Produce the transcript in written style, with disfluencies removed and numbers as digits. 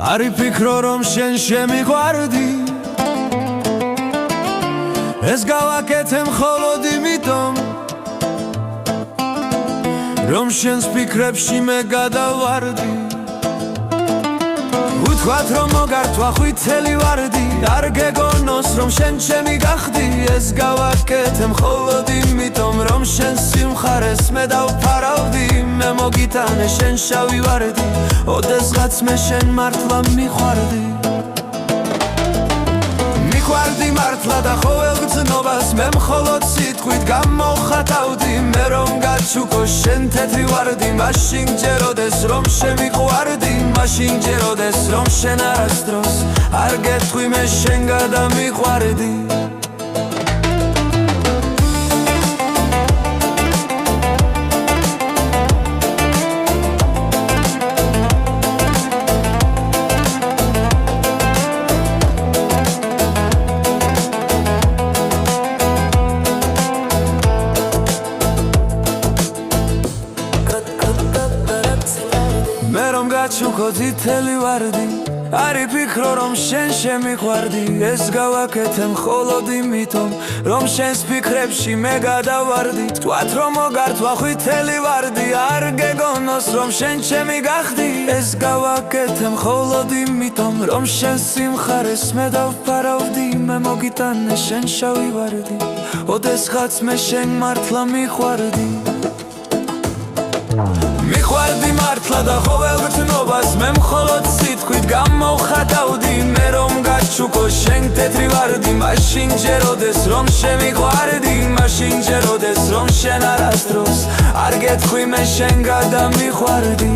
არ ვიფიქრო რომ შენ შემიყვარდი ეს გავაკეთე მხოლოდ იმიტომ რომ შენს ფიქრებში მე გადავარდი უთქვათ რომ მოგართვა ხვითელი ვარდი არ გეგონოს რომ შენ ჩემი გახდი ეს გავაკეთე მხოლოდ იმიტომ რომ შენ სიმხარეს მე დავფარავდი მე მოგიტანე შენ შავი ვარდი ოდესღაც მე შენ მართლა მიყვარდი მიყვარდი მართლა და ყოველ გრძნობას მე მხოლოდ სიტყვით გამოვხატავდი მე რომ გაჩუქო შენ თეთრი ვარდი მაშინ ჯეროდეს რომ შემიყვარდი მაშინ ჯეროდეს რომ შენ არასდროს არ გეტყვი მე შენ გადამიყვარდი მე რომ გაჩუქო წითელი ვარდი არ ვიფიქრო რომ შენ შემიყვარდი ეს გავაკეთე მხოლოდ იმიტომ რომ შენს ფიქრებში მე გადავარდი თქვათ რომ მოგართვა ხვითელი ვარდი არ გეგონოს რომ შენ ჩემი გახდი ეს გავაკეთე მხოლოდ იმიტომ რომ შენ სიმხარეს მე დავფარავდი მე მოგიტანე შენ შავი ვარდი ოდესღაც მე შენ მართლა მიყვარდი მიყვარდი მართლა და ყოველ გრძნობას მე მხოლოდ სიტყვით გამოვხატავდი მე რომ გაჩუქო შენ თეთრი ვარდი მაშინ ჯეროდეს რომ შემიყვარდი მაშინ ჯეროდეს რომ შენ არასდროს არ გეტყვი მე შენ გადამიყვარდი